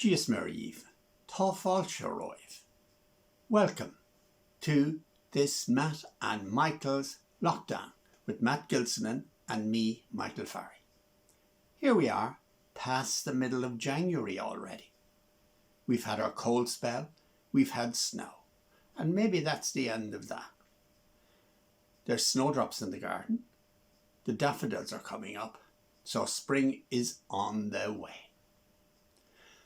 Gilsenan, Tá fáilte roimh. Welcome to this Matt and Michael's lockdown with Matt Gilsenan and me, Michael Farry. Here we are, past the middle of January already. We've had our cold spell, we've had snow, and maybe that's the end of that. There's snowdrops in the garden, the daffodils are coming up, so spring is on the way.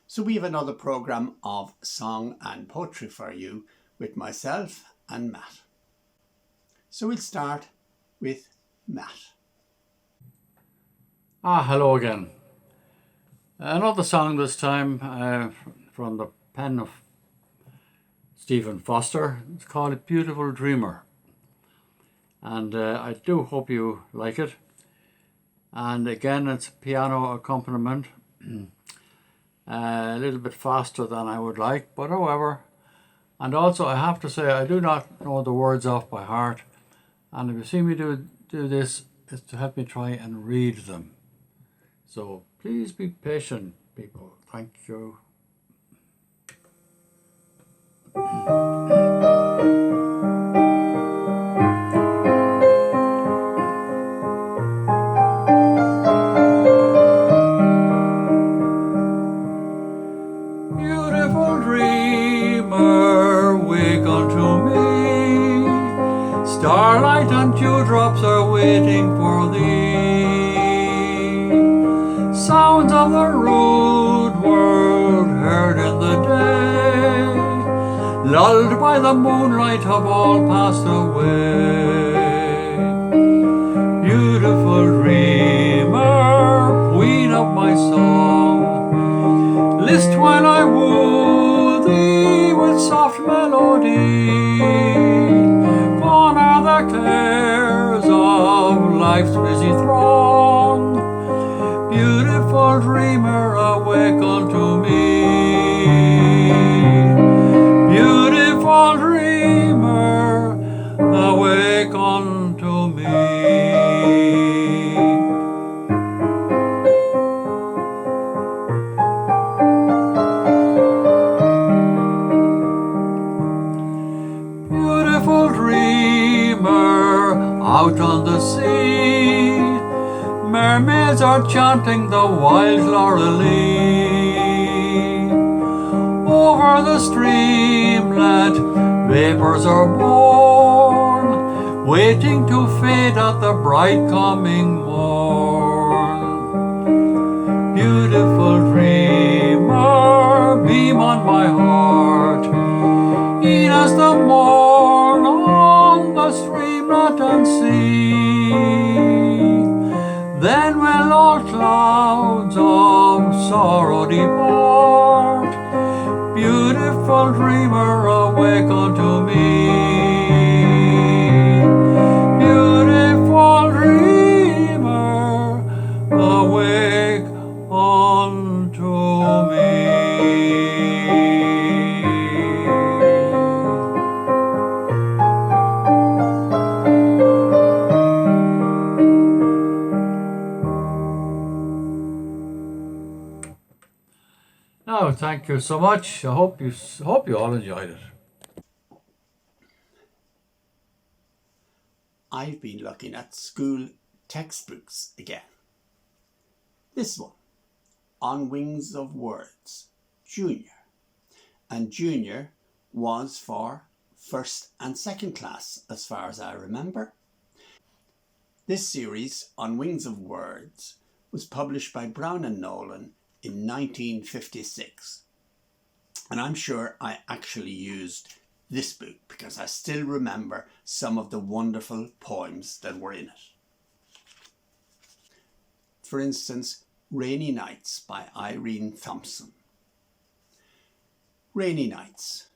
So we have another programme of song and poetry for you with myself and Matt. So we'll start with Matt. Hello again. Another song this time from the pen of Stephen Foster. It's called Beautiful Dreamer. And I do hope you like it. And again, it's piano accompaniment. A little bit faster than I would like, but however. And also I have to say I do not know the words off by heart. And if you see me do this, it's to help me try and read them. So please be patient, people. Thank you. Beautiful dreamer, wake unto me. Starlight and dewdrops are waiting for thee. Sounds of the rude world heard in the day, lulled by the moonlight, have all passed away. Beautiful dreamer, queen of my song, list while I woo thee with soft melody. Gone are the cares of life's busy throng. Beautiful dreamer, awake unto me. Beautiful dreamer, awake unto me. Beautiful dreamer, out on the sea, mermaids are chanting the wild laurel-lee. Over the streamlet, vapours are born, waiting to fade at the bright coming morn. Beautiful dreamer, beam on my heart, e'en as the morn on the streamlet and sea. Then will all clouds of sorrow depart. Beautiful dreamer, awake unto me. Beautiful dreamer, awake unto me. Oh, thank you so much. I hope you all enjoyed it. I've been looking at school textbooks again. This one, On Wings of Words, Junior. And Junior was for first and second class, as far as I remember. This series, On Wings of Words, was published by Brown and Nolan in 1956. And I'm sure I actually used this book because I still remember some of the wonderful poems that were in it. For instance, Rainy Nights by Irene Thompson. Rainy nights.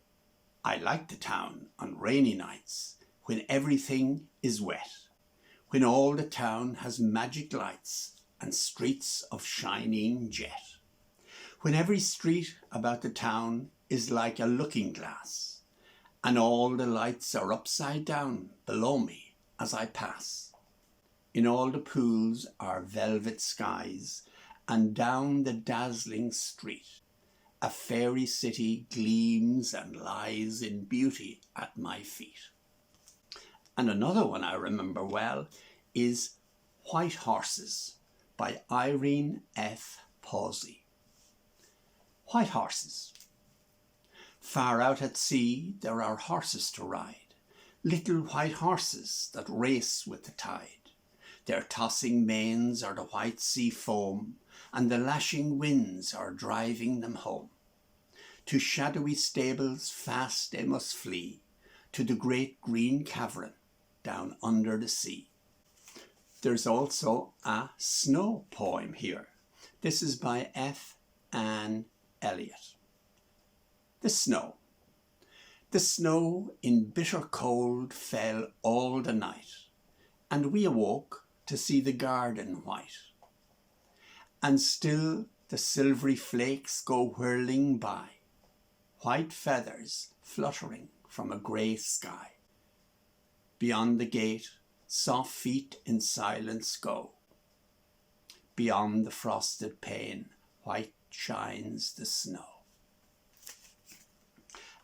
I like the town on rainy nights when everything is wet, when all the town has magic lights and streets of shining jet. When every street about the town is like a looking glass, and all the lights are upside down below me as I pass. In all the pools are velvet skies, and down the dazzling street, a fairy city gleams and lies in beauty at my feet. And another one I remember well is White Horses by Irene F. Pawsey. White horses. Far out at sea there are horses to ride, little white horses that race with the tide. Their tossing manes are the white sea foam, and the lashing winds are driving them home. To shadowy stables fast they must flee, to the great green cavern down under the sea. There's also a snow poem here. This is by F. Anne Elliot. The snow. The snow in bitter cold fell all the night, and we awoke to see the garden white. And still the silvery flakes go whirling by, white feathers fluttering from a grey sky. Beyond the gate, soft feet in silence go. Beyond the frosted pane, white shines the snow.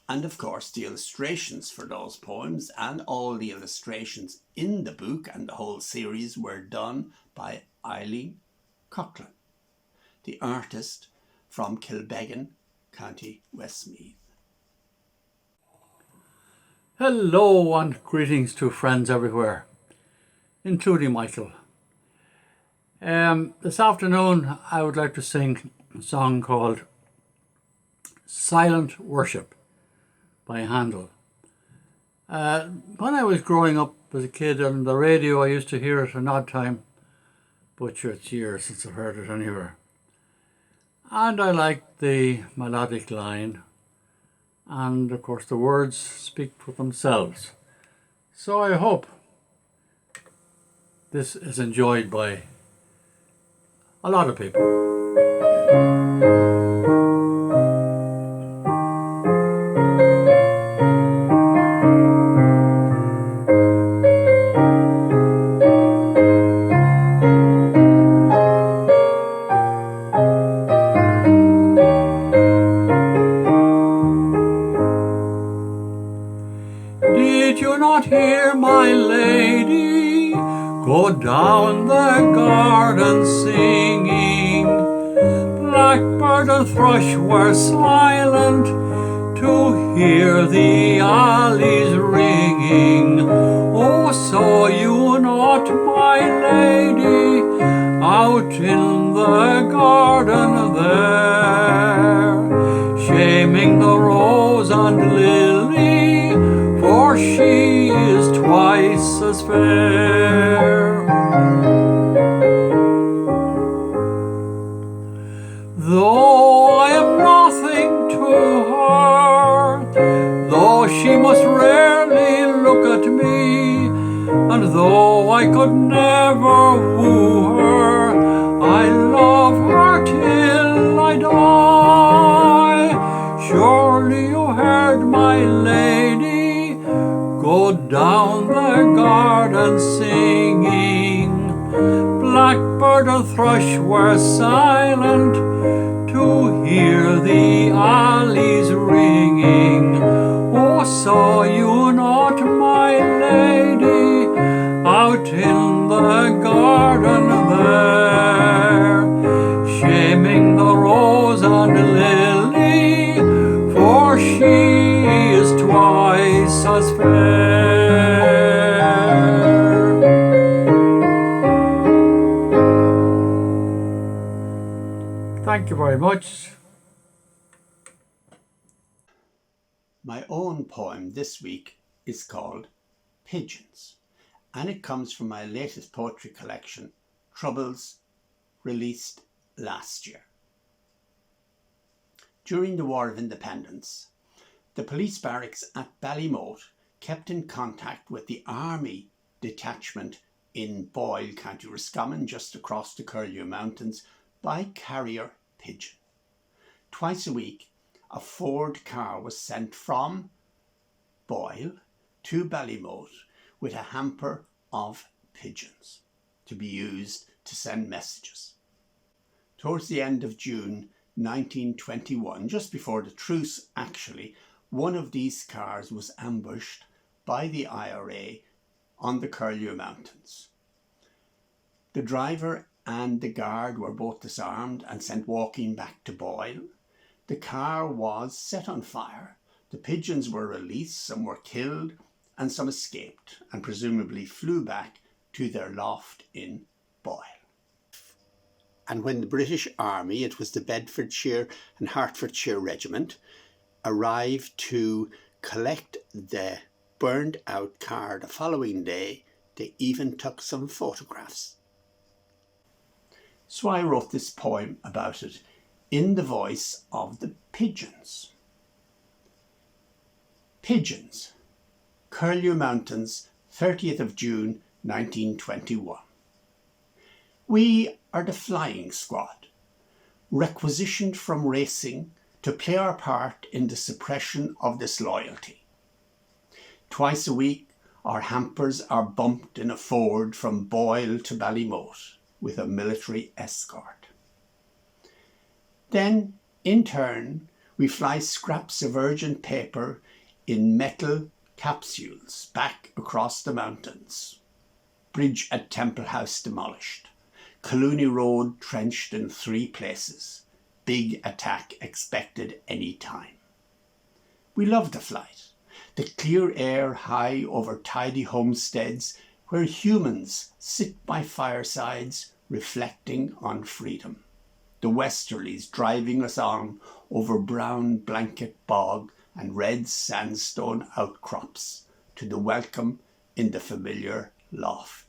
And of course, the illustrations for those poems and all the illustrations in the book and the whole series were done by Eileen Coughlin, the artist from Kilbeggan, County Westmeath. Hello and greetings to friends everywhere, including Michael. This afternoon I would like to sing a song called Silent Worship by Handel. When I was growing up as a kid on the radio, I used to hear it an odd time, but it's years since I've heard it anywhere. And I liked the melodic line, and of course the words speak for themselves. So I hope this is enjoyed by a lot of people. Did you not hear my lady go down the garden singing? Blackbird and thrush were silent to hear the alleys ringing. Oh, saw you not my lady out in the garden there, shaming the rose and lily, for she is twice as fair. Though I am nothing to her, though she must rarely look at me, and though I could never woo her, I love her till I die. Surely you heard my lady go down the garden singing. Blackbird and thrush were silent to hear the alleys ringing. Oh, saw you not my lady out in the garden there, shaming the rose and lily, for she is twice as fair. Thank you very much. My own poem this week is called Pigeons, and it comes from my latest poetry collection, Troubles, released last year. During the War of Independence, the police barracks at Ballymote kept in contact with the army detachment in Boyle, County Roscommon, just across the Curlew Mountains, by carrier pigeon. Twice a week, a Ford car was sent from Boyle to Ballymote with a hamper of pigeons to be used to send messages. Towards the end of June 1921, just before the truce actually, one of these cars was ambushed by the IRA on the Curlew Mountains. The driver and the guard were both disarmed and sent walking back to Boyle. The car was set on fire. The pigeons were released, some were killed, and some escaped and presumably flew back to their loft in Boyle. And when the British Army, it was the Bedfordshire and Hertfordshire Regiment, arrived to collect the burned out car the following day, they even took some photographs. So I wrote this poem about it in the voice of the pigeons. Pigeons, Curlew Mountains, 30th of June 1921. We are the flying squad, requisitioned from racing to play our part in the suppression of disloyalty. Twice a week, our hampers are bumped in a Ford from Boyle to Ballymote with a military escort. Then, in turn, we fly scraps of urgent paper in metal capsules back across the mountains. Bridge at Temple House demolished. Collooney Road trenched in 3 places. Big attack expected any time. We love the flight. The clear air high over tidy homesteads where humans sit by firesides reflecting on freedom. The westerlies driving us on over brown blanket bog and red sandstone outcrops to the welcome in the familiar loft.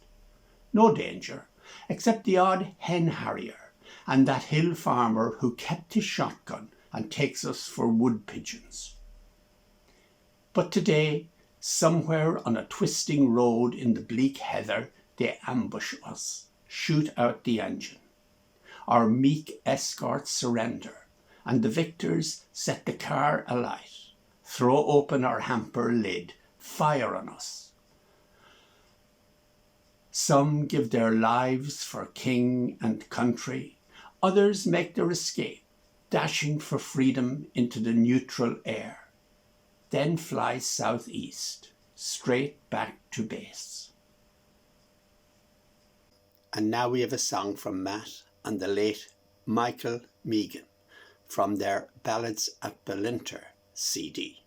No danger, except the odd hen harrier and that hill farmer who kept his shotgun and takes us for wood pigeons. But today, somewhere on a twisting road in the bleak heather, they ambush us, shoot out the engine. Our meek escorts surrender, and the victors set the car alight, throw open our hamper lid, fire on us. Some give their lives for king and country, others make their escape, dashing for freedom into the neutral air. Then fly southeast, straight back to base. And now we have a song from Matt and the late Michael Megan from their Ballads at Ballinter CD.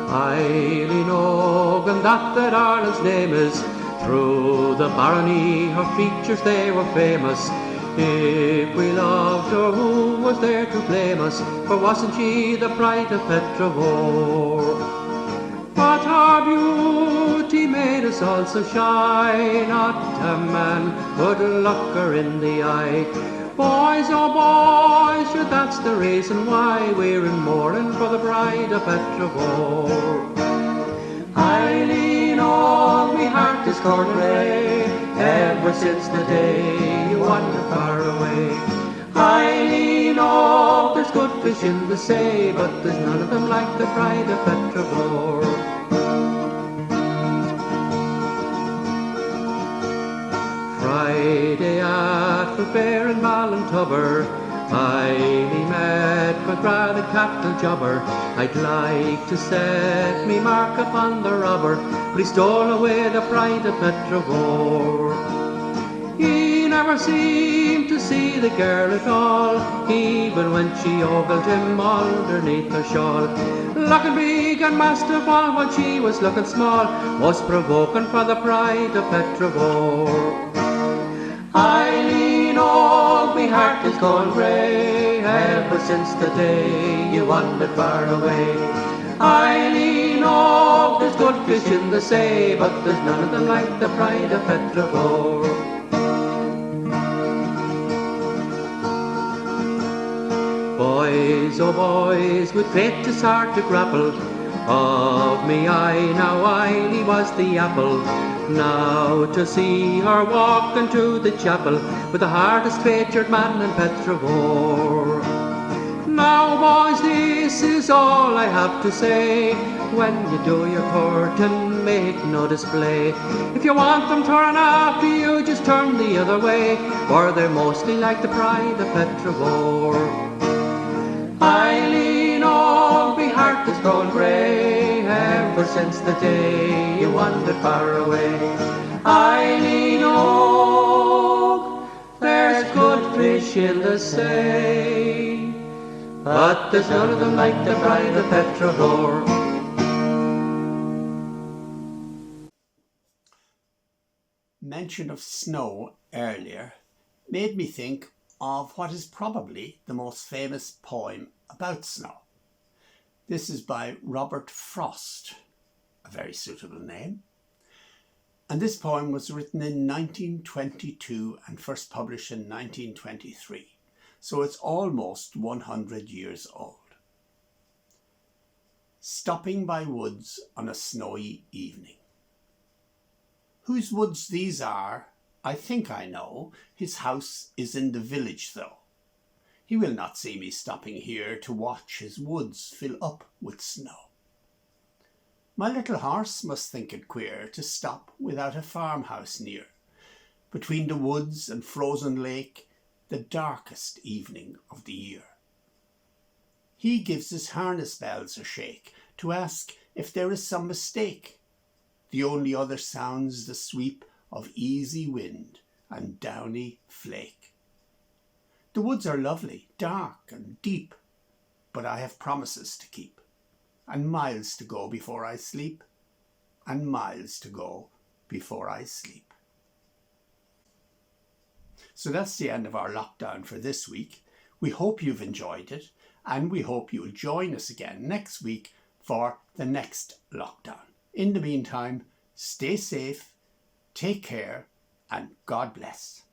Eileen Ogan, that Ireland's name is, through the barony her features they were famous. If we loved her, who was there to blame us? For wasn't she the pride of Petrovore? But her beauty made us also shy, not a man could look her in the eye. Boys, oh boys, sure that's the reason why we're in mourning for the bride of Petrovore. Eileen, oh, me heart is gone grey, ever since the day you wandered far away. Eileen, oh, there's good fish in the sea, but there's none of them like the bride of Petrovore. Friday at the fair in Ballintubber, I met McGrath and Captain Jobber. I'd like to set me mark upon the robber, but he stole away the bride of Petrovore. He never seemed to see the girl at all, even when she ogled him underneath her shawl. Looking big and masterful when she was looking small, was provoking for the bride of Petrovore. Eileen, oh, me heart is gone grey, ever since the day you wandered far away. Eileen, oh, there's good fish in the sea, but there's none of them like the bride of Petrovore. Boys, oh boys, with fate 'tis hard to grapple. Of me eye now Eileen was the apple. Now to see her walk into the chapel with the hardest featured man in Petrovore. Now boys, this is all I have to say. When you do your courting, make no display. If you want them turn after you, just turn the other way, for they're mostly like the bride of Petrogore. Eileen, oh, my heart has grown grey ever since the day you wandered far away. Eileen, oh, there's good fish in the sea, but there's none of them like the bride of Petrogore. Mention of snow earlier made me think of what is probably the most famous poem about snow. This is by Robert Frost, a very suitable name. And this poem was written in 1922 and first published in 1923. So it's almost 100 years old. Stopping by woods on a snowy evening. Whose woods these are, I think I know. His house is in the village though. He will not see me stopping here to watch his woods fill up with snow. My little horse must think it queer to stop without a farmhouse near, between the woods and frozen lake, the darkest evening of the year. He gives his harness bells a shake to ask if there is some mistake. The only other sounds the sweep of easy wind and downy flake. The woods are lovely, dark and deep, but I have promises to keep, and miles to go before I sleep, and miles to go before I sleep. So that's the end of our lockdown for this week. We hope you've enjoyed it, and we hope you'll join us again next week for the next lockdown. In the meantime, stay safe, take care, and God bless.